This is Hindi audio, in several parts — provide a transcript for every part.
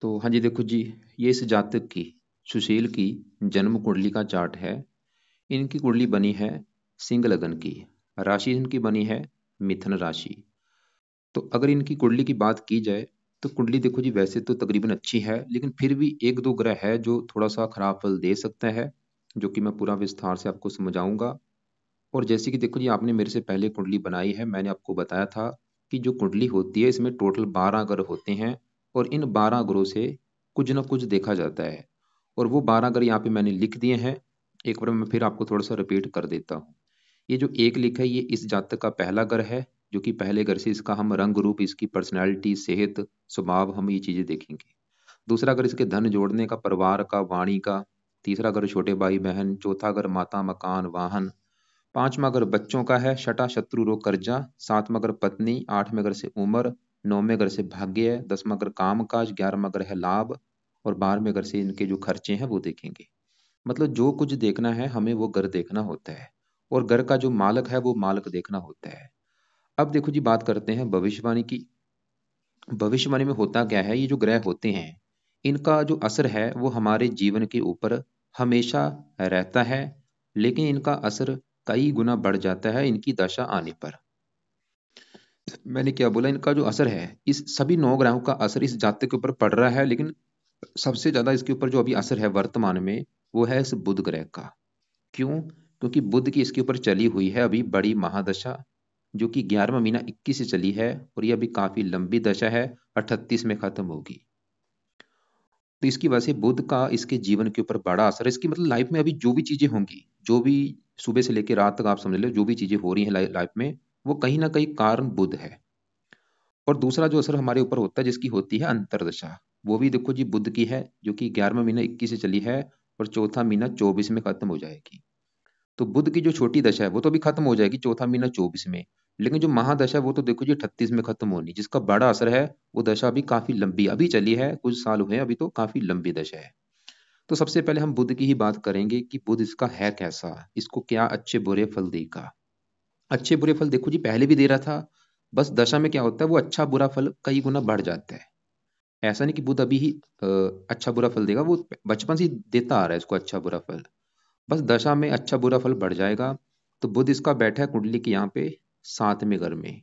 तो हाँ जी, देखो जी, ये इस जातक की, सुशील की जन्म कुंडली का चार्ट है। इनकी कुंडली बनी है सिंह लगन की। राशि इनकी बनी है मिथुन राशि। तो अगर इनकी कुंडली की बात की जाए तो कुंडली देखो जी, वैसे तो तकरीबन अच्छी है, लेकिन फिर भी एक दो ग्रह है जो थोड़ा सा खराब फल दे सकता है, जो कि मैं पूरा विस्तार से आपको समझाऊंगा। और जैसे कि देखो जी, आपने मेरे से पहले कुंडली बनाई है, मैंने आपको बताया था कि जो कुंडली होती है इसमें टोटल 12 ग्रह होते हैं, और इन 12 ग्रहों से कुछ ना कुछ देखा जाता है। और वो 12 ग्रह यहाँ पे मैंने लिख दिए हैं। एक बार मैं फिर आपको थोड़ा सा रिपीट कर देता हूँ। ये जो एक लिखा है, ये इस जातक का पहला ग्रह है, जो कि पहले घर से इसका हम रंग रूप, इसकी पर्सनैलिटी, सेहत, स्वभाव, हम ये चीजें देखेंगे। दूसरा घर इसके धन जोड़ने का, परिवार का, वाणी का। तीसरा घर छोटे भाई बहन। चौथा घर माता, मकान, वाहन। पांचवा घर बच्चों का है। छठा शत्रु, रोग, कर्जा। सातवां घर पत्नी। आठवें घर से उम्र। नौवें घर से भाग्य है। दसवां घर काम काज। 11वां घर है लाभ। और 12वें घर से इनके जो खर्चे हैं वो देखेंगे। मतलब जो कुछ देखना है हमें वो घर देखना होता है, और घर का जो मालक है वो मालक देखना होता है। अब देखो जी, बात करते हैं भविष्यवाणी की। भविष्यवाणी में होता क्या है, ये जो ग्रह होते हैं इनका जो असर है वो हमारे जीवन के ऊपर हमेशा रहता है, लेकिन इनका असर कई गुना बढ़ जाता है इनकी दशा आने पर। मैंने क्या बोला, इनका जो असर है, इस सभी 9 ग्रहों का असर इस जातक के ऊपर पड़ रहा है, लेकिन सबसे ज्यादा इसके ऊपर जो अभी असर है वर्तमान में, वो है इस बुध ग्रह का। क्यों? क्योंकि बुध की इसके ऊपर चली हुई है अभी बड़ी महादशा, जो कि 11वां महीना 21 से चली है, और ये अभी काफी लंबी दशा है, 38 में खत्म होगी। तो इसकी वजह से बुध का इसके जीवन के ऊपर बड़ा असर है। इसकी मतलब लाइफ में अभी जो भी चीजें होंगी, जो भी सुबह से लेकर रात तक आप समझ लो, जो भी चीजें हो रही हैं लाइफ में, वो कहीं ना कहीं कारण बुध है। और दूसरा जो असर हमारे ऊपर होता है जिसकी होती है अंतरदशा, वो भी देखो जी बुध की है, जो कि 11वां महीना 21 से चली है, और चौथा महीना 24 में खत्म हो जाएगी। तो बुध की जो छोटी दशा है वो तो अभी खत्म हो जाएगी चौथा महीना 24 में, लेकिन जो महादशा है वो तो देखो जी 38 में खत्म होनी, जिसका बड़ा असर है। वो दशा अभी काफी लंबी अभी चली है, कुछ साल हुए हैं अभी, तो काफी लंबी दशा है। तो सबसे पहले हम बुध की ही बात करेंगे कि बुध इसका है कैसा, इसको क्या अच्छे बुरे फल देगा। अच्छे बुरे फल देखो जी पहले भी दे रहा था, बस दशा में क्या होता है, वो अच्छा बुरा फल कई गुना बढ़ जाता है। ऐसा नहीं कि बुध अभी ही अ, अच्छा बुरा फल देगा, वो बचपन से ही देता आ रहा है इसको अच्छा बुरा फल। बस दशा में अच्छा बुरा फल बढ़ जाएगा। तो बुध इसका बैठा है कुंडली के यहाँ पे 7वें घर में।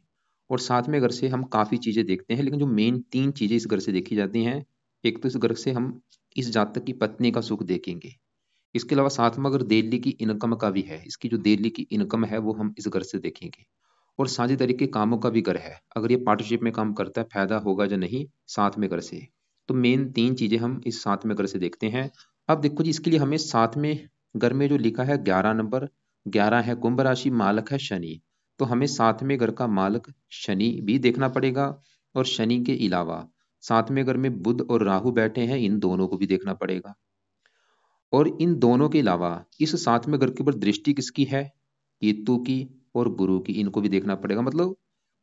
और 7वें घर से हम काफी चीजें देखते हैं, लेकिन जो मेन 3 चीजें इस घर से देखी जाती हैं, एक तो इस घर से हम इस जातक की पत्नी का सुख देखेंगे। इसके अलावा 7वां घर दिल्ली की इनकम का भी है, इसकी जो दिल्ली की इनकम है वो हम इस घर से देखेंगे। और साझेदारी के कामों का भी घर है, अगर ये पार्टनरशिप में काम करता है फायदा होगा या नहीं 7वें घर से। तो मेन 3 चीजें हम इस 7वें घर से देखते हैं। अब देखो जी, इसके लिए हमें 7वें घर में जो लिखा है 11 नंबर, 11 है कुंभ राशि, मालक है शनि। तो हमें 7वें घर का मालक शनि भी देखना पड़ेगा। और शनि के अलावा 7वें घर में बुध और राहु बैठे हैं, इन दोनों को भी देखना पड़ेगा। और इन दोनों के अलावा इस 7वें घर के ऊपर दृष्टि किसकी है, केतु की और गुरु की, इनको भी देखना पड़ेगा। मतलब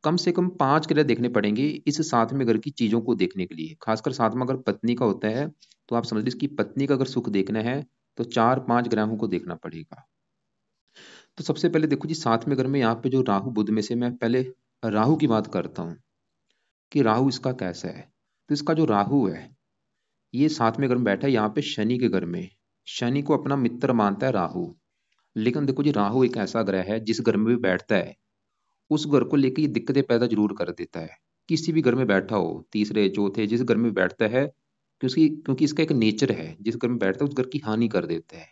कम से कम 5 ग्रह देखने पड़ेंगे इस 7वें घर की चीजों को देखने के लिए। खासकर 7वां घर पत्नी का होता है, तो आप समझ लीजिए इसकी पत्नी का अगर सुख देखना है तो 4-5 ग्रहों को देखना पड़ेगा। तो सबसे पहले देखो जी, 7वें घर में यहाँ पे जो राहु बुध में से मैं पहले राहु की बात करता हूँ कि राहु इसका कैसा है। तो इसका जो राहु है, ये 7वें घर में बैठा है यहाँ पे शनि के घर में। शनि को अपना मित्र मानता है राहु। लेकिन देखो जी, राहु एक ऐसा ग्रह है जिस घर में भी बैठता है उस घर को लेकर ये दिक्कतें पैदा जरूर कर देता है। किसी भी घर में बैठा हो, तीसरे चौथे जिस घर में बैठता है, क्योंकि इसका एक नेचर है, जिस घर में बैठता है उस घर की हानि कर देता है।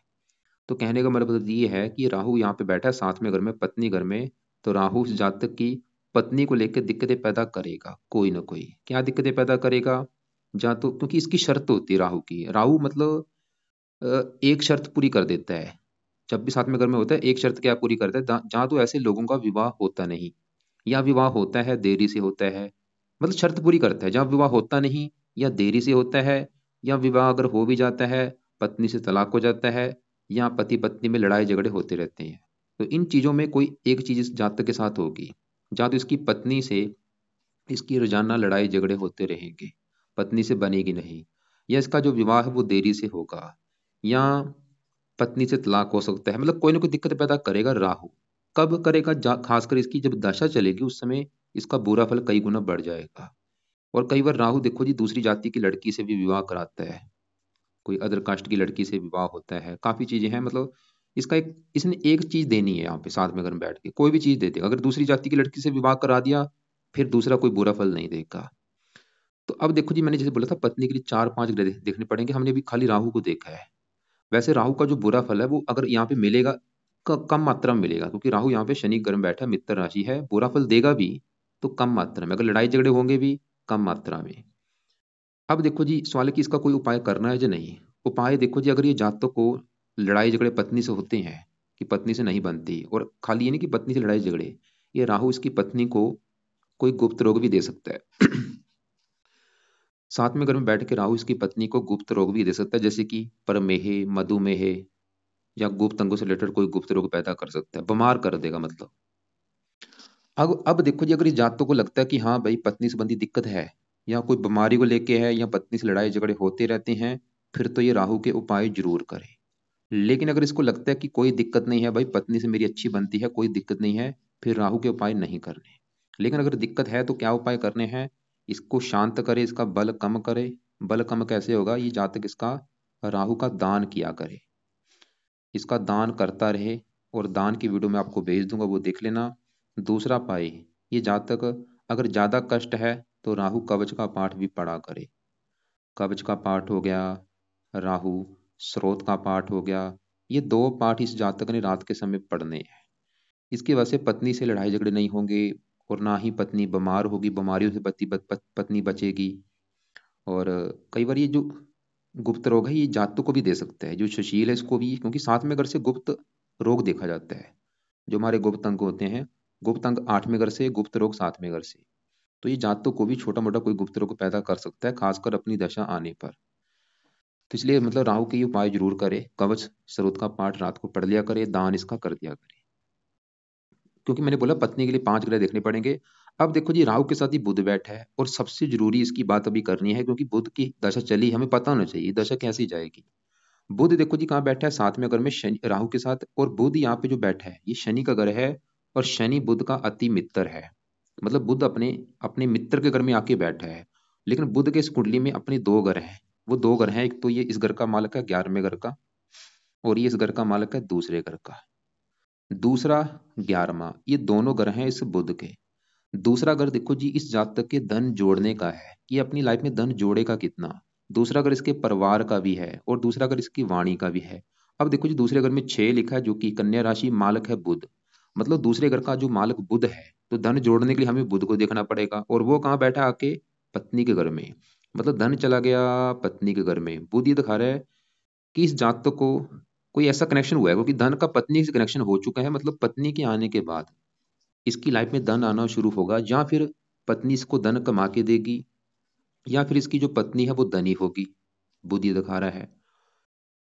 तो कहने का मतलब ये है कि राहु यहाँ पे बैठा है 7वें घर में, पत्नी घर में। तो राहु उस जातक की पत्नी को लेकर दिक्कतें पैदा करेगा, कोई ना कोई। क्या दिक्कतें पैदा करेगा? या तो क्योंकि इसकी शर्त होती है राहु की, राहु मतलब एक शर्त पूरी कर देता है। जब भी 7वें घर में होता है एक शर्त क्या पूरी करता है, जहां तो ऐसे लोगों का विवाह होता नहीं, या विवाह होता है देरी से होता है। मतलब शर्त पूरी करता है, जहां विवाह होता नहीं या देरी से होता है, या विवाह अगर हो भी जाता है पत्नी से तलाक हो जाता है, या पति पत्नी में लड़ाई झगड़े होते रहते हैं। तो इन चीजों में कोई एक चीज इस जातक के साथ होगी, जहां तो इसकी पत्नी से इसकी रोजाना लड़ाई झगड़े होते रहेंगे, पत्नी से बनेगी नहीं। या इसका जो विवाह है वो देरी से होगा, या पत्नी से तलाक हो सकता है। मतलब कोई ना कोई दिक्कत पैदा करेगा राहु। कब करेगा? खासकर इसकी जब दशा चलेगी उस समय इसका बुरा फल कई गुना बढ़ जाएगा। और कई बार राहु देखो जी दूसरी जाति की लड़की से भी विवाह कराता है, कोई अदर कास्ट की लड़की से विवाह होता है, काफी चीजें हैं। मतलब इसका एक, इसने एक चीज देनी है यहाँ पे साथ में अगर बैठ के कोई भी चीज दे देगा। अगर दूसरी जाति की लड़की से विवाह करा दिया फिर दूसरा कोई बुरा फल नहीं देगा। तो अब देखो जी, मैंने जैसे बोला था पत्नी के लिए चार पांच ग्रह देखने पड़ेंगे, हमने भी खाली राहु को देखा है। वैसे राहु का जो बुरा फल है वो अगर यहाँ पे मिलेगा, कम मात्रा में मिलेगा, क्योंकि राहु यहाँ पे शनि ग्रह में बैठा है, मित्र राशि है, बुरा फल देगा भी तो कम मात्रा में, अगर लड़ाई झगड़े होंगे भी कम मात्रा में। अब देखो जी सवाल है कि इसका कोई उपाय करना है या नहीं। उपाय देखो जी, अगर ये जातक को लड़ाई झगड़े पत्नी से होते हैं कि पत्नी से नहीं बनती, और खाली ये नहीं कि पत्नी से लड़ाई झगड़े, ये राहु इसकी पत्नी को कोई गुप्त रोग भी दे सकता है। साथ में घर में बैठ के राहु इसकी पत्नी को गुप्त रोग भी दे सकता है, जैसे कि प्रमेह, मधुमेह, या गुप्त अंगों से रिलेटेड कोई गुप्त रोग पैदा कर सकता है, बीमार कर देगा मतलब। अब देखो जी, अगर इस जातकों को लगता है कि हाँ भाई पत्नी संबंधी दिक्कत है, या कोई बीमारी को लेके है, या पत्नी से लड़ाई झगड़े होते रहते हैं, फिर तो ये राहु के उपाय जरूर करे। लेकिन अगर इसको लगता है कि कोई दिक्कत नहीं है भाई, पत्नी से मेरी अच्छी बनती है, कोई दिक्कत नहीं है, फिर राहु के उपाय नहीं करने। लेकिन अगर दिक्कत है तो क्या उपाय करने हैं, इसको शांत करे, इसका बल कम करे। बल कम कैसे होगा, ये जातक इसका राहु का दान किया करे, इसका दान करता रहे। और दान की वीडियो मैं आपको भेज दूंगा, वो देख लेना। दूसरा पाए, ये जातक अगर ज्यादा कष्ट है तो राहु कवच का पाठ भी पढ़ा करे। कवच का पाठ हो गया, राहु स्रोत का पाठ हो गया, ये दो पाठ इस जातक ने रात के समय पढ़ने हैं। इसकी वजह से पत्नी से लड़ाई झगड़े नहीं होंगे, और ना ही पत्नी बीमार होगी, बीमारियों से पत्नी बचेगी। और कई बार ये जो गुप्त रोग है ये जातकों को भी दे सकता है, जो सुशील है इसको भी, क्योंकि साथ में घर से गुप्त रोग देखा जाता है। जो हमारे गुप्त अंग होते हैं, गुप्त अंग आठवें घर से, गुप्त रोग सातवें घर से, तो ये जातकों को भी छोटा मोटा कोई गुप्त रोग पैदा कर सकता है, खासकर अपनी दशा आने पर। तो इसलिए मतलब राहु के ये उपाय जरूर करे, कवच स्रोत का पाठ रात को पढ़ लिया करे, दान इसका कर दिया करे। क्योंकि मैंने बोला पत्नी के लिए पांच ग्रह देखने पड़ेंगे। अब देखो जी, राहु के साथ ही बुध बैठा है, और सबसे जरूरी इसकी बात अभी करनी है, क्योंकि बुध की दशा चली, हमें पता होना चाहिए दशा कैसी जाएगी। बुध देखो जी कहाँ बैठा है, सातवें घर में शनि राहु के साथ, और बुध यहाँ पे जो बैठा है ये शनि का घर है, और शनि बुध का अति मित्र है। मतलब बुध अपने अपने मित्र के घर में आके बैठा है। लेकिन बुध के इस कुंडली में अपने दो घर हैं। वो दो घर हैं, एक तो ये इस घर का मालिक है 11वें घर का, और ये इस घर का मालिक है दूसरे घर का। दूसरा 11वां, ये दोनों घर हैं इस बुध के। दूसरा घर देखो जी इस जातक के धन जोड़ने का है, कि अपनी लाइफ में धन जोड़ेगा कितना। दूसरा घर इसके परिवार का भी है, और दूसरा घर इसकी वाणी का भी है। अब देखो जी दूसरे घर में 6 लिखा है, जो कि कन्या राशि, मालक है बुध। मतलब दूसरे घर का जो मालक बुध है, तो धन जोड़ने के लिए हमें बुध को देखना पड़ेगा, और वो कहाँ बैठा आके, पत्नी के घर में। मतलब धन चला गया पत्नी के घर में। बुध ये दिखा रहा है कि इस जातक को कोई ऐसा कनेक्शन हुआ है, क्योंकि धन का पत्नी से कनेक्शन हो चुका है, मतलब पत्नी के आने के बाद इसकी लाइफ में धन आना शुरू होगा, या फिर पत्नी इसको धन कमा के देगी, या फिर इसकी जो पत्नी है वो धनी होगी। बुध ये दिखा रहा है।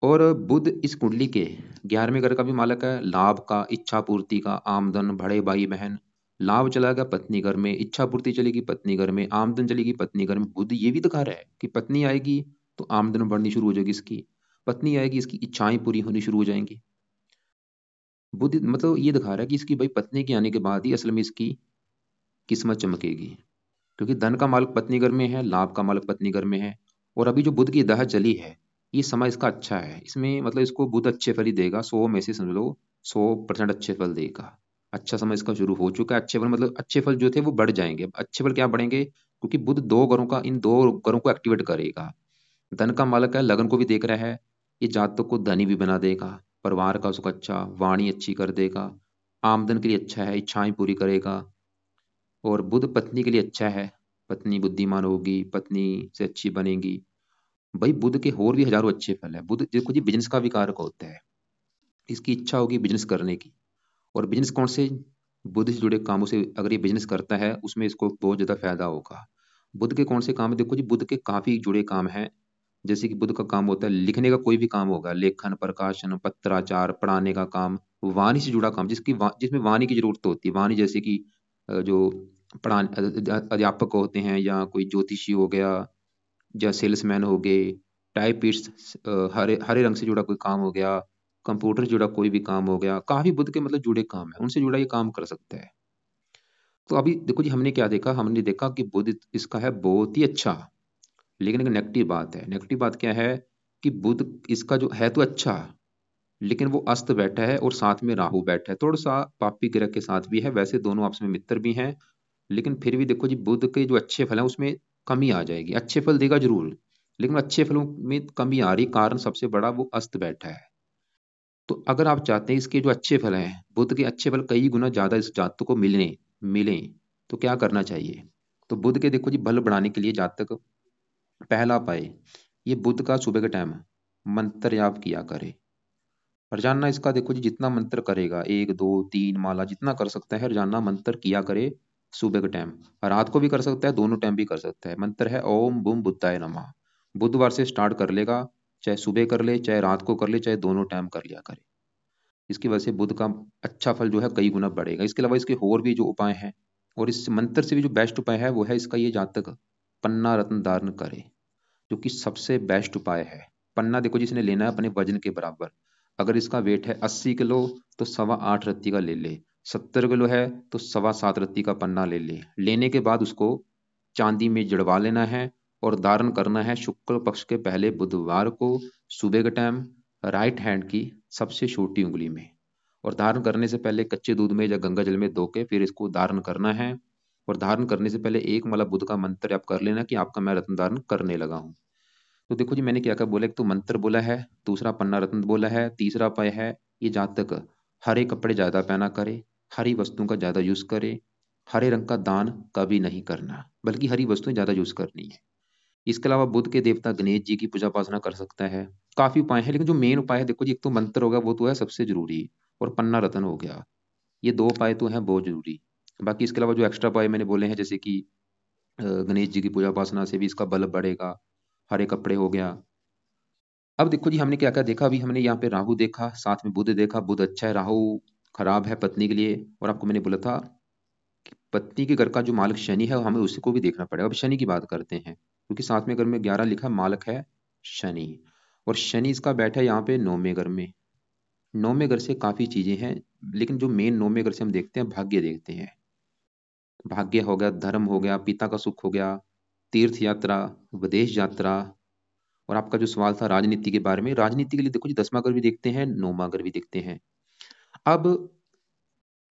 और बुध इस कुंडली के 11वें घर का भी मालक है, लाभ का, इच्छा पूर्ति का, आमदन, बड़े भाई बहन। लाभ चला गया पत्नी घर में, इच्छा पूर्ति चलेगी पत्नी घर में, आमदन चलेगी पत्नी घर में। बुध ये भी दिखा रहा है कि पत्नी आएगी तो आमदन बढ़नी शुरू हो जाएगी इसकी, पत्नी आएगी इसकी इच्छाएं पूरी होनी शुरू हो जाएंगी। बुध मतलब ये दिखा रहा है कि इसकी भाई पत्नी के आने के बाद ही असल में इसकी किस्मत चमकेगी, क्योंकि धन का मालिक पत्नी घर में है, लाभ का मालिक पत्नी घर में है। और अभी जो बुध की दहा चली है, ये समय इसका अच्छा है, इसमें मतलब इसको बुध अच्छे फल ही देगा, 100 में से समझ लो 100% अच्छे फल देगा। अच्छा समय इसका शुरू हो चुका है, अच्छे फल मतलब अच्छे फल जो थे वो बढ़ जाएंगे। अब अच्छे फल क्या बढ़ेंगे, क्योंकि बुध दो घरों का, इन दो घरों को एक्टिवेट करेगा। धन का मालिक है, लगन को भी देख रहा है, ये जातक को धनी भी बना देगा, परिवार का सुख अच्छा, वाणी अच्छी कर देगा, आमदन के लिए अच्छा है, इच्छाएं पूरी करेगा। और बुध पत्नी के लिए अच्छा है, पत्नी बुद्धिमान होगी, पत्नी से अच्छी बनेगी। भाई बुध के और भी हजारों अच्छे फल है। बुध देखो जी बिजनेस का भी कारक होता है, इसकी इच्छा होगी बिजनेस करने की। और बिजनेस कौन से, बुध से जुड़े कामों से अगर ये बिजनेस करता है उसमें इसको बहुत ज्यादा फायदा होगा। बुध के कौन से काम है, देखो जी बुध के काफी जुड़े काम हैं। जैसे कि बुध का काम होता है लिखने का, कोई भी काम होगा, लेखन, प्रकाशन, पत्राचार, पढ़ाने का काम, वाणी से जुड़ा काम, जिसमें वाणी की जरूरत होती है। वाणी जैसे कि जो अध्यापक होते हैं, या कोई ज्योतिषी हो गया, या सेल्समैन हो गए, टाइपिस्ट, हरे हरे रंग से जुड़ा कोई काम हो गया, कंप्यूटर से जुड़ा कोई भी काम हो गया, काफी बुध के मतलब जुड़े काम है, उनसे जुड़ा ये काम कर सकता है। तो अभी देखो जी, हमने क्या देखा, हमने देखा कि बुध इसका है बहुत ही अच्छा, लेकिन एक नेगेटिव बात है। नेगेटिव बात क्या है कि बुध इसका जो है तो अच्छा, लेकिन वो अस्त बैठा है और साथ में राहु बैठा है, थोड़ा सा पापी ग्रह के साथ भी है। वैसे दोनों आपस में मित्र भी हैं, लेकिन फिर भी देखो जी, बुध के जो अच्छे फल हैं उसमें कमी आ जाएगी। अच्छे फल देगा जरूर, लेकिन अच्छे फलों में कमी आ रही, कारण सबसे बड़ा वो अस्त बैठा है। तो अगर आप चाहते हैं इसके जो अच्छे फल हैं, बुध के अच्छे फल कई गुना ज्यादा इस जातक को मिलने मिलें, तो क्या करना चाहिए? तो बुध के देखो जी, बल बढ़ाने के लिए जातक पहला पाए, ये बुध का सुबह के टाइम मंत्र जाप किया करे। रोजाना इसका देखो जी, जितना मंत्र करेगा, एक दो तीन माला जितना कर सकता है रोजाना मंत्र किया करे। सुबह के टाइम, रात को भी कर सकता है, दोनों टाइम भी कर सकता है। मंत्र है ओम बुम बुद्धाय नमः। बुधवार से स्टार्ट कर लेगा, चाहे सुबह कर ले, चाहे रात को कर ले, चाहे दोनों टाइम कर लिया करे। इसकी वजह से बुध का अच्छा फल जो है कई गुना बढ़ेगा। इसके अलावा इसके और भी जो उपाय हैं, और इस मंत्र से भी जो बेस्ट उपाय है वो है इसका, ये जातक पन्ना रत्न धारण करे, जो कि सबसे बेस्ट उपाय है। पन्ना देखो जिसने लेना है अपने वजन के बराबर। अगर इसका वेट है 80 किलो, तो 8.25 रत्ती का ले ले। 70 किलो है तो 7.25 रत्ती का पन्ना ले ले। लेने के बाद उसको चांदी में जड़वा लेना है, और धारण करना है शुक्ल पक्ष के पहले बुधवार को सुबह के टाइम, राइट हैंड की सबसे छोटी उंगली में। और धारण करने से पहले कच्चे दूध में या गंगा जल में धो के फिर इसको धारण करना है। और धारण करने से पहले एक माला बुध का मंत्र आप कर लेना कि आपका मैं रत्न धारण करने लगा हूँ। तो देखो जी, मैंने क्या क्या बोला, एक तो मंत्र बोला है, दूसरा पन्ना रत्न बोला है, तीसरा उपाय है ये जातक हरे कपड़े ज्यादा पहना करे, हरी वस्तुओं का ज्यादा यूज करे। हरे रंग का दान कभी नहीं करना, बल्कि हरी वस्तुएं ज्यादा यूज करनी है। इसके अलावा बुध के देवता गणेश जी की पूजा उपासना कर सकता है। काफी उपाय है, लेकिन जो मेन उपाय है देखो जी, एक तो मंत्र होगा, वो तो है सबसे जरूरी, और पन्ना रत्न हो गया। ये दो उपाय तो हैं बहुत जरूरी। बाकी इसके अलावा जो एक्स्ट्रा उपाय मैंने बोले हैं, जैसे कि गणेश जी की पूजा उपासना से भी इसका बल बढ़ेगा। हरे कपड़े हो गया। अब देखो जी, हमने क्या क्या देखा, अभी हमने यहाँ पे राहु देखा, साथ में बुध देखा। बुध अच्छा है, राहु खराब है पत्नी के लिए। और आपको मैंने बोला था कि पत्नी के घर का जो मालिक शनि है, हमें उसी को भी देखना पड़ेगा। अब शनि की बात करते हैं, क्योंकि साथ में घर में 11 लिखा, मालिक है शनि। और शनि इसका बैठा है यहाँ पे 9वें घर में। 9वें घर से काफी चीजें हैं, लेकिन जो मेन 9वें घर से हम देखते हैं, भाग्य देखते हैं। भाग्य हो गया, धर्म हो गया, पिता का सुख हो गया, तीर्थ यात्रा, विदेश यात्रा। और आपका जो सवाल था राजनीति के बारे में, राजनीति के लिए देखो जी, 10वां घर भी देखते हैं, 9वां घर भी देखते हैं। अब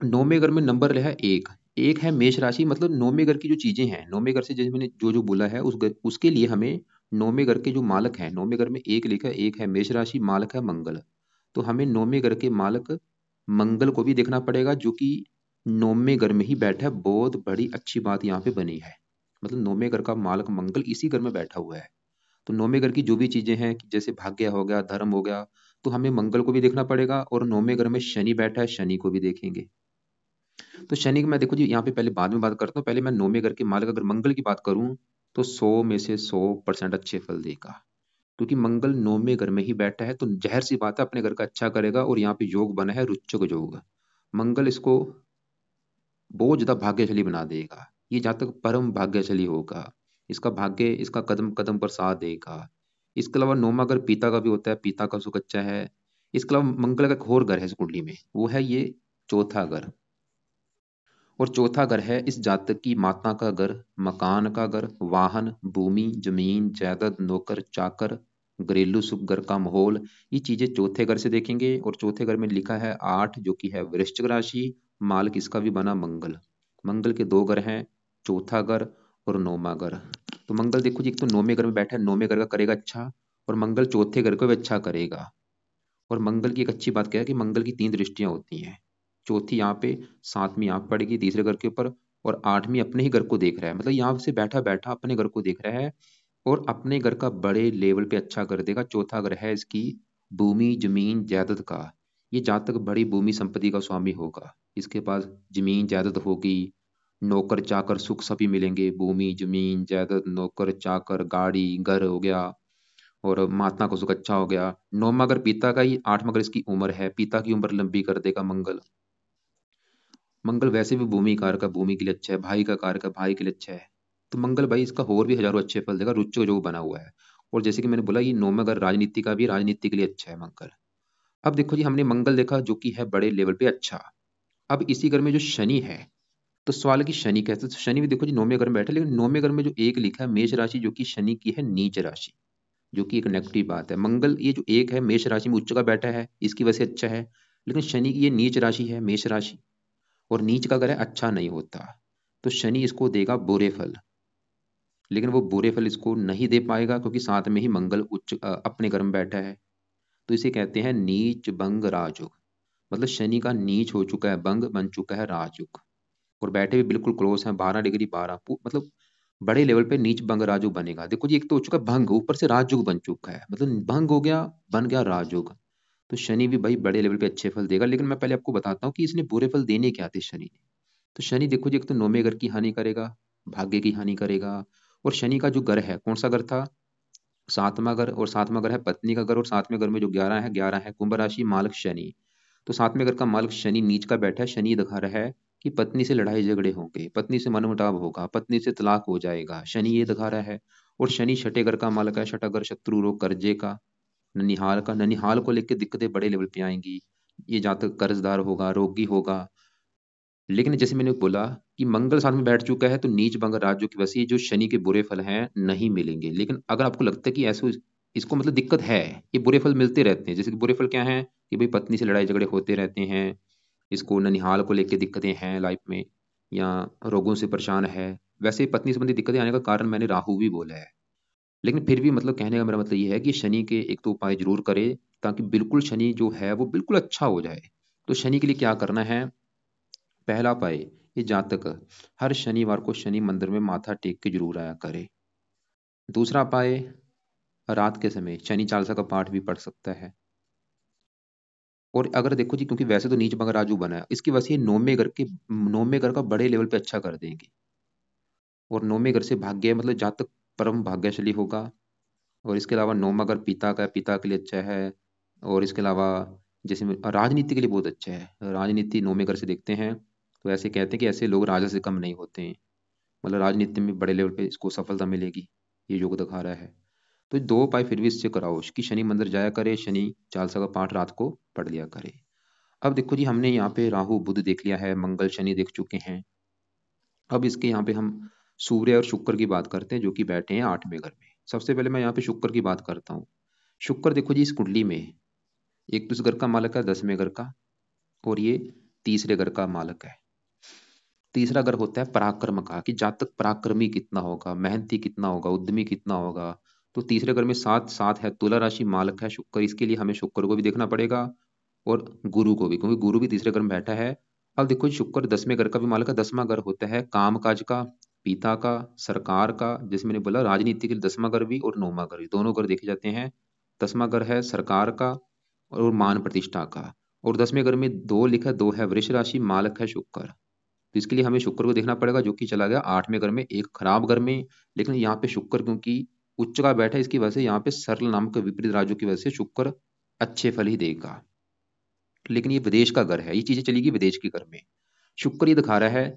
9वें घर में नंबर है एक। एक है मेष राशि, मतलब 9वें घर की जो चीजें हैं, 9वें घर से जैसे मैंने जो जो बोला है उसके लिए हमें 9वें घर के जो मालक हैं, 9वें घर में एक लिखा है, एक है मेष राशि, मालक है मंगल। तो हमें 9वें घर के मालक मंगल को भी देखना पड़ेगा, जो कि 9वें घर में ही बैठा है। बहुत बड़ी अच्छी बात यहाँ पे बनी है, मतलब 9वें घर का मालक मंगल इसी घर में बैठा हुआ है। तो 9वें घर की जो भी चीजें हैं, जैसे भाग्य हो गया, धर्म हो गया, तो हमें मंगल को भी देखना पड़ेगा। और 9वें घर में शनि बैठा है, शनि को भी देखेंगे। तो शनि की मैं देखो जी यहाँ पे पहले बाद में बात करता हूँ, पहले मैं 9वें घर के मालिक अगर मंगल की बात करूं, तो 100 में से 100% अच्छे फल देगा। क्योंकि मंगल 9वें घर में ही बैठा है, तो जहर सी बात है अपने घर का अच्छा करेगा। और यहाँ पे योग बना है रुच्चक योग, मंगल इसको बहुत ज्यादा भाग्यशाली बना देगा। ये जातक परम भाग्यशाली होगा, इसका भाग्य इसका कदम कदम पर साथ देगा। इसके अलावा 9वां घर पिता का भी होता है, पिता का सुख अच्छा है। इसके अलावा मंगल का एक और घर है इस कुंडली में, वो है ये चौथा घर। और चौथा घर है इस जातक की माता का घर, मकान का घर, वाहन, भूमि, जमीन, जायदाद, नौकर चाकर, घरेलू सुख, घर का माहौल। ये चीजें चौथे घर से देखेंगे। और चौथे घर में लिखा है 8, जो कि है वृश्चिक राशि, मालिक इसका भी बना मंगल। मंगल के दो घर हैं, चौथा घर और 9वां घर। तो मंगल देखो जी, एक तो 9वें घर में बैठा है, 9वें घर का करेगा अच्छा, और मंगल चौथे घर को भी अच्छा करेगा। और मंगल की एक अच्छी बात क्या है कि मंगल की 3 दृष्टियां होती हैं। चौथी यहाँ पे, 7वीं यहाँ पड़ेगी तीसरे घर के ऊपर, और 8वीं अपने ही घर को देख रहा है। मतलब यहाँ से बैठा बैठा अपने घर को देख रहा है, और अपने घर का बड़े लेवल पे अच्छा कर देगा। चौथा घर है इसकी भूमि, जमीन, जायदाद का। ये जातक बड़ी भूमि संपत्ति का स्वामी होगा, इसके पास जमीन जायदाद होगी, नौकर चाकर सुख सभी मिलेंगे। भूमि, जमीन, जायदाद, नौकर चाकर, गाड़ी, घर हो गया, और माता को सुख अच्छा हो गया। 9वां अगर पिता का ही, 8वां अगर इसकी उम्र है, पिता की उम्र लंबी कर देगा मंगल। मंगल वैसे भी भूमि कारक है, भूमि के लिए अच्छा है। भाई का कारक है, भाई के लिए अच्छा है। तो मंगल भाई इसका और भी हजारों अच्छे फल देगा, रुच्च जो बना हुआ है। और जैसे कि मैंने बोला, ये 9वां घर राजनीति का भी, राजनीति के लिए अच्छा है मंगल। अब देखो जी, हमने मंगल देखा जो कि है बड़े लेवल पे अच्छा। अब इसी घर में जो शनि है, तो सवाल है कि शनि कैसे, तो शनि भी देखो जी 9वें घर में बैठा है, लेकिन 9वें घर में जो एक लिखा है मेष राशि, जो कि शनि की है नीच राशि, जो कि एक नेगेटिव बात है। मंगल ये जो एक है मेष राशि में उच्च का बैठा है, इसकी वजह से अच्छा है, लेकिन शनि की ये नीच राशि है मेष राशि, और नीच का घर है अच्छा नहीं होता, तो शनि इसको देगा बुरे फल। लेकिन वो बुरे फल इसको नहीं दे पाएगा, क्योंकि साथ में ही मंगल अपने घर में बैठा है। तो इसे कहते हैं नीच भंग राजयोग, मतलब शनि का नीच हो चुका है, भंग बन चुका है राजयोग, और बैठे भी बिल्कुल क्लोज हैं, 12 डिग्री 12, मतलब बड़े लेवल पे नीच भंग राजयोग बनेगा। देखो जी, एक तो हो चुका है भंग, ऊपर से राजयोग बन चुका है, मतलब भंग हो गया, बन गया राजयोग। तो शनि भी भाई बड़े लेवल पे अच्छे फल देगा, लेकिन मैं पहले आपको बताता हूँ कि इसने बुरे फल देने क्या थे शनि ने। तो शनि देखो जी, एक तो 9वें घर की हानि करेगा, भाग्य की हानि करेगा, और शनि का जो घर है कौन सा घर था, 7वां घर, और 7वां घर है पत्नी का घर, और 7वें घर में जो 11 है कुंभ राशि मालक शनि। तो 7वें घर का मालक शनि नीच का बैठा है, शनि दिखा रहा है कि पत्नी से लड़ाई झगड़े होंगे, पत्नी से मनमुटाव होगा, पत्नी से तलाक हो जाएगा, शनि ये दिखा रहा है। और शनि छठे घर का मालक है, छठा घर शत्रु रोग कर्जे का, ननिहाल का, ननिहाल को लेकर दिक्कतें बड़े लेवल पे आएंगी, ये जातक कर्जदार होगा, रोगी होगा। लेकिन जैसे मैंने बोला कि मंगल साथ में बैठ चुका है, तो नीच भंग राजयोग की वजह से जो शनि के बुरे फल हैं नहीं मिलेंगे। लेकिन अगर आपको लगता है कि ऐसे इसको मतलब दिक्कत है, ये बुरे फल मिलते रहते हैं, जैसे कि बुरे फल क्या हैं कि भाई पत्नी से लड़ाई झगड़े होते रहते हैं, इसको ननिहाल को लेकर दिक्कतें हैं लाइफ में, या रोगों से परेशान है, वैसे पत्नी संबंधी दिक्कतें आने का कारण मैंने राहु भी बोला है। लेकिन फिर भी मतलब कहने का मेरा मतलब ये है कि शनि के एक तो उपाय जरूर करे, ताकि बिल्कुल शनि जो है वो बिल्कुल अच्छा हो जाए। तो शनि के लिए क्या करना है, पहला उपाय, ये जातक हर शनिवार को शनि मंदिर में माथा टेक के जरूर आया करे। दूसरा उपाय, रात के समय शनि चालीसा का पाठ भी पढ़ सकता है। और अगर देखो जी, क्योंकि वैसे तो नीच मगर राजू बना है, इसकी वजह से 9वें घर का बड़े लेवल पे अच्छा कर देंगे, और 9वें घर से भाग्य मतलब जातक परम भाग्यशाली होगा। और इसके अलावा 9वां घर पिता का है, पिता के लिए अच्छा है। और इसके अलावा जैसे राजनीति के लिए बहुत अच्छा है, राजनीति 9वें घर से देखते हैं, तो ऐसे कहते हैं कि ऐसे लोग राजा से कम नहीं होते हैं, मतलब राजनीति में बड़े लेवल पे इसको सफलता मिलेगी, ये योग दिखा रहा है। तो 2 उपाय फिर भी इससे कराओ कि शनि मंदिर जाया करे, शनि चालीसा का पाठ रात को पढ़ लिया करे। अब देखो जी, हमने यहाँ पे राहु बुध देख लिया है, मंगल शनि देख चुके हैं। अब इसके यहाँ पे हम सूर्य और शुक्र की बात करते हैं, जो कि बैठे हैं 8वें घर में। सबसे पहले मैं यहाँ पे शुक्र की बात करता हूँ। शुक्र देखो जी, इस कुंडली में एक तो इस घर का मालक है 10वें घर का, और ये तीसरे घर का मालक है। तीसरा घर होता है पराक्रम का, कि जातक पराक्रमी कितना होगा, मेहनती कितना होगा, उद्यमी कितना होगा। तो तीसरे घर में साथ साथ है, तुला राशि मालक है शुक्र, इसके लिए हमें शुक्र को भी देखना पड़ेगा, और गुरु को भी, क्योंकि गुरु भी तीसरे घर में बैठा है। अब देखो शुक्र 10वें घर का भी मालक है, 10वां घर होता है काम काज का, पिता का, सरकार का, जैसे मैंने बोला राजनीति के लिए 10वां घर भी और 9वां घर भी, दोनों घर देखे जाते हैं। 10वां घर है सरकार का और मान प्रतिष्ठा का। और 10वें घर में दो लिखा, दो है वृष राशि, मालक है शुक्र। तो इसके लिए हमें शुक्र को देखना पड़ेगा, जो कि चला गया 8वें घर में, एक खराब घर में। लेकिन यहाँ पे शुक्र क्योंकि उच्च का बैठा है, इसकी वजह से यहाँ पे सरल नाम के विपरीत राज्यों की वजह से शुक्र अच्छे फल ही देगा। लेकिन ये विदेश का घर है, ये चीजें चलेगी विदेश के घर में। शुक्र ये दिखा रहा है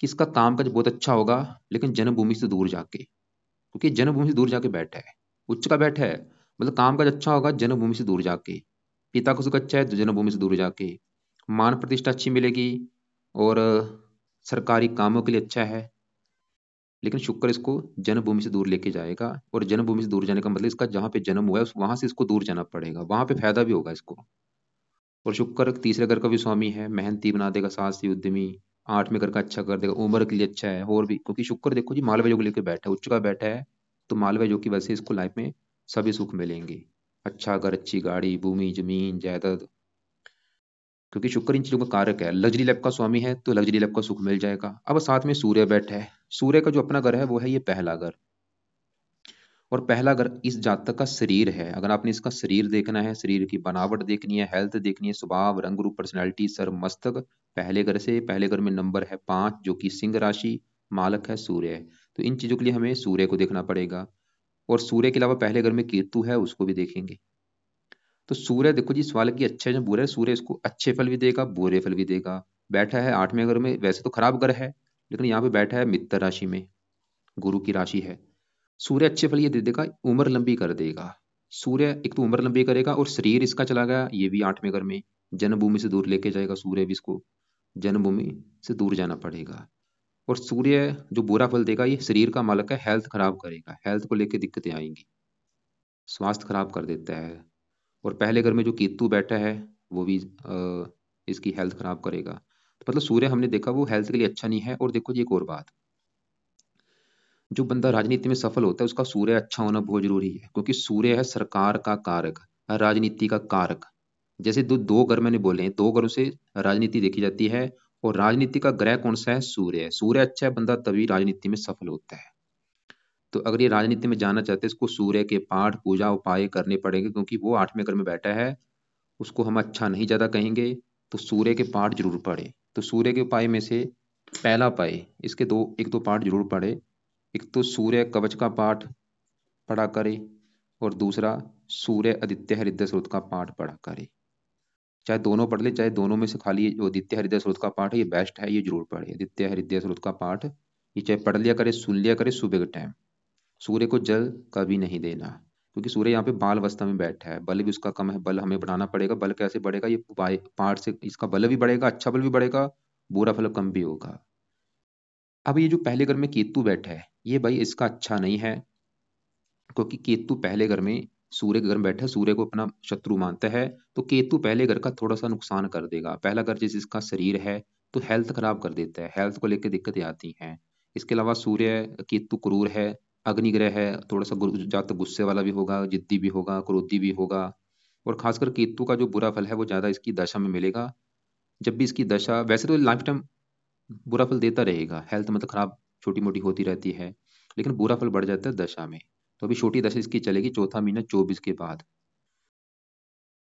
कि इसका काम काज बहुत अच्छा होगा, लेकिन जन्मभूमि से दूर जाके, क्योंकि जन्मभूमि से दूर जाके बैठा है, उच्च का बैठा है, मतलब काम काज अच्छा होगा जन्मभूमि से दूर जाके। पिता को सुख अच्छा है तो जन्मभूमि से दूर जाके मान प्रतिष्ठा अच्छी मिलेगी, और सरकारी कामों के लिए अच्छा है। लेकिन शुक्र इसको जन्मभूमि से दूर लेके जाएगा, और जन्मभूमि से दूर जाने का मतलब इसका जहाँ पे जन्म हुआ है वहां से इसको दूर जाना पड़ेगा, वहां पे फायदा भी होगा इसको। और शुक्र तीसरे घर का भी स्वामी है, मेहनती बना देगा, साहसी उद्यमी। 8वें घर का अच्छा कर देगा, उम्र के लिए अच्छा है। और भी क्योंकि शुक्र देखो जी मालव्य योग लेके बैठा है, उच्च का बैठा है, तो मालव्य योग की वजह से इसको लाइफ में सभी सुख मिलेंगे, अच्छा घर, अच्छी गाड़ी, भूमि जमीन जायदाद। क्योंकि शुक्र इन चीजों का कारक है, लग्जरी लाइफ का स्वामी है, तो लग्जरी लाइफ का सुख मिल जाएगा। अब साथ में सूर्य बैठा है, सूर्य का जो अपना घर है वो है ये पहला घर। और पहला घर इस जातक का शरीर है, अगर आपने इसका शरीर देखना है, शरीर की बनावट देखनी है, हेल्थ देखनी है, स्वभाव, रंग रूप, पर्सनैलिटी, सर मस्तक, पहले घर से, पहले घर में नंबर है 5, जो कि सिंह राशि, मालक है सूर्य है। तो इन चीजों के लिए हमें सूर्य को देखना पड़ेगा। और सूर्य के अलावा पहले घर में केतु है, उसको भी देखेंगे। तो सूर्य देखो जी, सवाल की अच्छे जो बुरे है, सूर्य इसको अच्छे फल भी देगा, बुरे फल भी देगा। बैठा है 8वें घर में, वैसे तो खराब घर है, लेकिन यहाँ पे बैठा है मित्र राशि में, गुरु की राशि है। सूर्य अच्छे फल ये दे देगा, उम्र लंबी कर देगा। सूर्य एक तो उम्र लंबी करेगा, और शरीर इसका चला गया ये भी 8वें घर में, जन्मभूमि से दूर लेके जाएगा सूर्य भी इसको, जन्मभूमि से दूर जाना पड़ेगा। और सूर्य जो बुरा फल देगा, ये शरीर का मालक है, हेल्थ खराब करेगा, हेल्थ को लेके दिक्कतें आएंगी, स्वास्थ्य खराब कर देता है। और पहले घर में जो केतु बैठा है वो भी इसकी हेल्थ खराब करेगा। तो मतलब सूर्य हमने देखा वो हेल्थ के लिए अच्छा नहीं है। और देखो जी एक और बात, जो बंदा राजनीति में सफल होता है उसका सूर्य अच्छा होना बहुत जरूरी है, क्योंकि सूर्य है सरकार का कारक, राजनीति का कारक। जैसे दो दो घर मैंने बोले हैं, दो घरों से राजनीति देखी जाती है, और राजनीति का ग्रह कौन सा है? सूर्य है। सूर्य अच्छा है बंदा तभी राजनीति में सफल होता है। तो अगर ये राजनीति में जाना चाहते हैं, इसको सूर्य के पाठ पूजा उपाय करने पड़ेंगे, क्योंकि वो 8वें घर में बैठा है, उसको हम अच्छा नहीं ज्यादा कहेंगे। तो सूर्य के पाठ जरूर पढ़े। तो सूर्य के उपाय में से पहला उपाय, इसके दो एक दो पाठ जरूर पढ़े। एक तो सूर्य कवच का पाठ पढ़ा करे, और दूसरा सूर्य आदित्य हृदय स्रोत का पाठ पढ़ा करे। चाहे दोनों पढ़ ले, चाहे दोनों में से खाली जो आदित्य हृदय स्रोत का पाठ है ये बेस्ट है, ये जरूर पढ़े आदित्य हृदय स्रोत का पाठ। ये चाहे पढ़ लिया करे, सुन लिया करे सुबह के टाइम। सूर्य को जल कभी नहीं देना, क्योंकि सूर्य यहाँ पे बाल अवस्था में बैठा है, बल भी उसका कम है, बल हमें बढ़ाना पड़ेगा। बल कैसे बढ़ेगा? ये पाठ से इसका बल भी बढ़ेगा, अच्छा बल भी बढ़ेगा, बुरा फल कम भी होगा। अब ये जो पहले घर में केतु बैठा है, ये भाई इसका अच्छा नहीं है, क्योंकि केतु पहले घर में सूर्य के घर में बैठा है, सूर्य को अपना शत्रु मानता है। तो केतु पहले घर का थोड़ा सा नुकसान कर देगा। पहला घर जैसे इसका शरीर है, तो हेल्थ खराब कर देता है, हेल्थ को लेकर दिक्कतें आती हैं। इसके अलावा सूर्य केतु क्रूर है, अग्निग्रह है, थोड़ा सा जातक गुस्से वाला भी होगा, जिद्दी भी होगा, क्रोधी भी होगा। और खासकर केतु का जो बुरा फल है वो ज्यादा इसकी दशा में मिलेगा। जब भी इसकी दशा, वैसे तो लाइफ टाइम बुरा फल देता रहेगा, हेल्थ मतलब खराब छोटी मोटी होती रहती है, लेकिन बुरा फल बढ़ जाता है दशा में। तो अभी छोटी दशा इसकी चलेगी चौथा महीना 24 के बाद।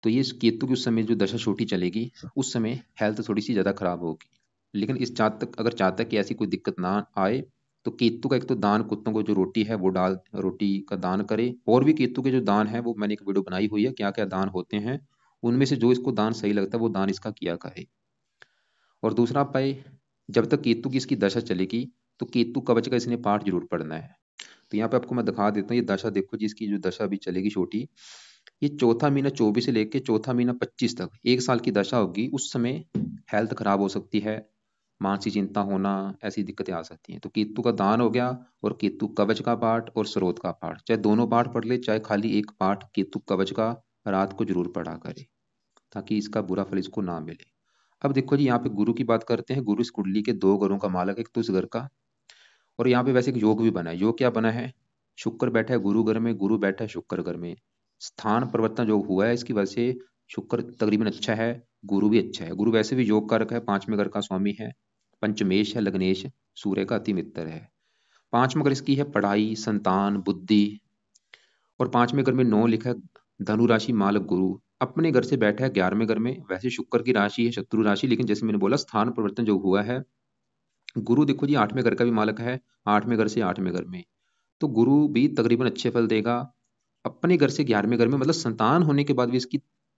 तो ये केतु की उस समय जो दशा छोटी चलेगी, उस समय हेल्थ थोड़ी सी ज्यादा खराब होगी। लेकिन इस जातक अगर चाहता है कि ऐसी कोई दिक्कत ना आए, तो केतु का एक तो दान, कुत्तों को जो रोटी है वो डाल, रोटी का दान करे। और भी केतु के जो दान है वो मैंने एक वीडियो बनाई हुई है, क्या क्या दान होते हैं, उनमें से जो इसको दान सही लगता है वो दान इसका किया करे। और दूसरा पाए, जब तक केतु की इसकी दशा चलेगी, तो केतु कवच का इसने पाठ जरूर पढ़ना है। तो यहाँ पे आपको मैं दिखा देता हूँ, ये दशा देखो जी, इसकी जो दशा भी चलेगी छोटी, ये चौथा महीना 24 से लेके चौथा महीना 25 तक 1 साल की दशा होगी। उस समय हेल्थ खराब हो सकती है, मानसिक चिंता होना, ऐसी दिक्कतें आ सकती हैं। तो केतु का दान हो गया, और केतु कवच का पाठ और स्रोत का पाठ, चाहे दोनों पाठ पढ़ ले, चाहे खाली एक पाठ केतु कवच का रात को जरूर पढ़ा करे, ताकि इसका बुरा फल इसको ना मिले। अब देखो जी, यहाँ पे गुरु की बात करते हैं। गुरु इस कुंडली के दो घरों का मालक है, एक तो इस घर का, और यहाँ पे वैसे एक योग भी बना है। योग क्या बना है? शुक्र बैठा है गुरु घर में, गुरु बैठा है शुक्र घर में। स्थान परिवर्तन जो हुआ है इसकी वजह से शुक्र तकरीबन अच्छा है, गुरु भी अच्छा है। गुरु वैसे भी योग कारक है, 5वें घर का स्वामी है, पंचमेश है, लग्नेश सूर्य का अति मित्र है। 5वां घर इसकी है पढ़ाई, संतान, बुद्धि। और 5वें घर में 9 लिखा है, धनु राशि मालक गुरु अपने घर से बैठा है 11वें घर में। वैसे शुक्र की राशि है शत्रु राशि, लेकिन जैसे मैंने बोला स्थान परिवर्तन जो हुआ है, गुरु देखो जी 8वें घर का भी मालक है, 8वें घर से 8वें घर में। तो गुरु भी तकरीबन अच्छे फल देगा। अपने घर से 11वें घर में, मतलब संतान होने के बाद भी इसकी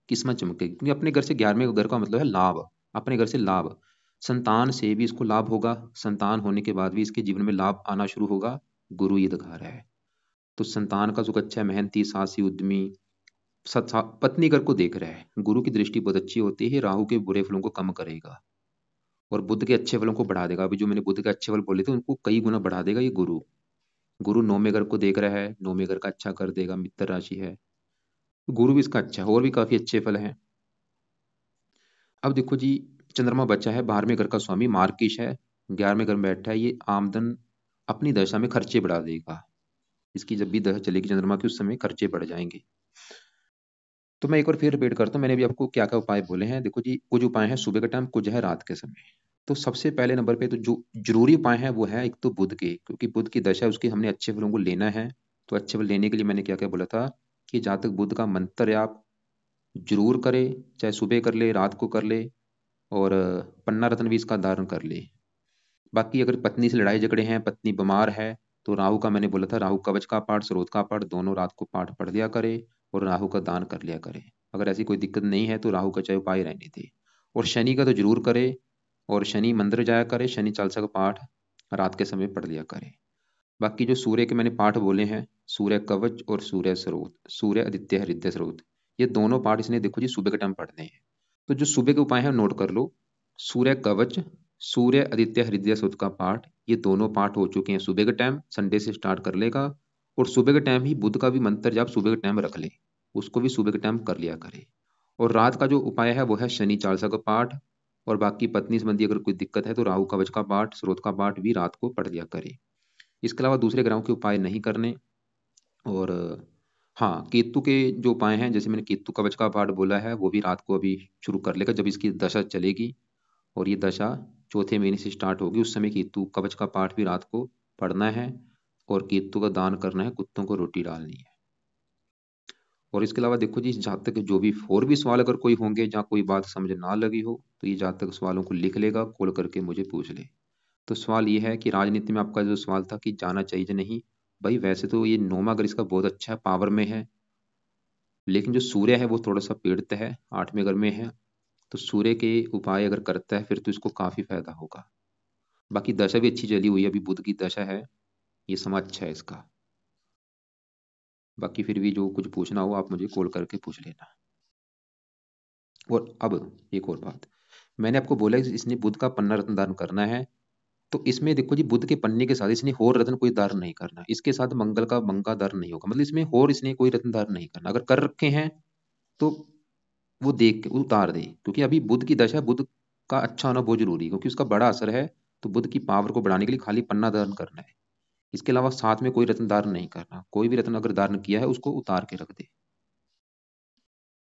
किस्मत चमकेगी, क्योंकि अपने घर से 11वें घर का मतलब है लाभ, अपने घर से लाभ। संतान से भी इसको लाभ होगा, संतान होने के बाद भी इसके जीवन में लाभ आना शुरू होगा, गुरु ये दिखा रहा है। तो संतान का सुख अच्छा है, मेहनती, साहसी, उद्यमी। पत्नी घर को देख रहा है, गुरु की दृष्टि बहुत अच्छी होती है, राहु के बुरे फलों को कम करेगा और बुध के अच्छे फलों को बढ़ा देगा। अभी जो मैंने बुध के अच्छे फल बोले थे उनको कई गुना बढ़ा देगा ये गुरु। गुरु 9वें घर को देख रहा है, 9वें घर का अच्छा कर देगा, मित्र राशि है, गुरु भी इसका अच्छा है। और भी काफी अच्छे फल हैं। अब देखो जी, चंद्रमा बच्चा है, 12वें घर का स्वामी मार्किश है, 11वें घर में बैठा है। ये आमदन अपनी दशा में खर्चे बढ़ा देगा। इसकी जब भी दशा चलेगी चंद्रमा की, उस समय खर्चे बढ़ जाएंगे। तो मैं एक बार फिर रिपीट करता हूँ, मैंने भी आपको क्या क्या उपाय बोले हैं। देखो जी, कुछ उपाय हैं सुबह के टाइम, कुछ है रात के समय। तो सबसे पहले नंबर पे तो जो जरूरी उपाय है वो है एक तो बुध के, क्योंकि बुध की दशा है उसकी, हमने अच्छे फलों को लेना है। तो अच्छे फल लेने के लिए मैंने क्या क्या बोला था, कि जहाँ तक बुध का मंत्र आप जरूर करे, चाहे सुबह कर ले, रात को कर ले, और पन्ना रत्न भी इसका धारण कर ले। बाकी अगर पत्नी से लड़ाई झगड़े हैं, पत्नी बीमार है, तो राहु का मैंने बोला था, राहु कवच का पाठ, स्रोत का पाठ दोनों रात को पाठ पढ़ लिया करे, और राहु का दान कर लिया करे। अगर ऐसी कोई दिक्कत नहीं है तो राहु का चाहे उपाय रहने दे। और शनि का तो जरूर करे, और शनि मंदिर जाया करे, शनि चालीसा का पाठ रात के समय पढ़ लिया करे। बाकी जो सूर्य के मैंने पाठ बोले हैं, सूर्य कवच और सूर्य स्रोत, सूर्य आदित्य हृदय स्रोत, ये दोनों पाठ इसने देखो जी सुबह के टाइम पढ़ने हैं। तो जो सुबह के उपाय हैं नोट कर लो, सूर्य कवच सूर्य आदित्य हृदय सुध का पाठ, ये दोनों पाठ हो चुके हैं सुबह के टाइम, संडे से स्टार्ट कर लेगा। और सुबह के टाइम ही बुध का भी मंत्र जाप सुबह के टाइम रख ले, उसको भी सुबह के टाइम कर लिया करे। और रात का जो उपाय है वो है शनि चालीसा का पाठ। और बाकी पत्नी संबंधी अगर कोई दिक्कत है तो राहु कवच का पाठ, स्रोत का पाठ भी रात को पढ़ लिया करे। इसके अलावा दूसरे ग्रहों के उपाय नहीं करने। और हाँ, केतु के जो उपाय हैं, जैसे मैंने केतु कवच का पाठ बोला है, वो भी रात को अभी शुरू कर लेगा जब इसकी दशा चलेगी। और ये दशा चौथे महीने से स्टार्ट होगी, उस समय केतु कवच का पाठ भी रात को पढ़ना है। और केतु का दान करना है, कुत्तों को रोटी डालनी है। और इसके अलावा देखो जी, इस जातक के जो भी और भी सवाल अगर कोई होंगे जहाँ कोई बात समझ ना लगी हो, तो ये जातक सवालों को लिख लेगा, कॉल करके मुझे पूछ ले। तो सवाल ये है कि राजनीति में आपका जो सवाल था कि जाना चाहिए या नहीं, भाई वैसे तो ये नौमा घर इसका बहुत अच्छा है, पावर में है। लेकिन जो सूर्य है वो थोड़ा सा पीड़ित है, 8वें घर में है। तो सूर्य के उपाय अगर करता है फिर तो इसको काफी फायदा होगा। बाकी दशा भी अच्छी चली हुई है, अभी बुध की दशा है, ये समय अच्छा है इसका। बाकी फिर भी जो कुछ पूछना हो आप मुझे कॉल करके पूछ लेना। और अब एक और बात, मैंने आपको बोला कि इसने बुध का पन्ना रत्न दान करना है। तो इसमें देखो जी, बुध के पन्ने के साथ इसने और रत्न कोई दान नहीं करना, इसके साथ मंगल का मंगा दान नहीं होगा, मतलब इसमें और इसने कोई रत्न दान नहीं करना। अगर कर रखे हैं तो वो देख के उतार दे, क्योंकि अभी बुध की दशा, बुध का अच्छा होना बहुत जरूरी है, क्योंकि उसका बड़ा असर है। तो बुध की पावर को बढ़ाने के लिए खाली पन्ना दान करना है, इसके अलावा साथ में कोई रत्न दान नहीं करना। कोई भी रत्न अगर दान किया है उसको उतार के रख दे।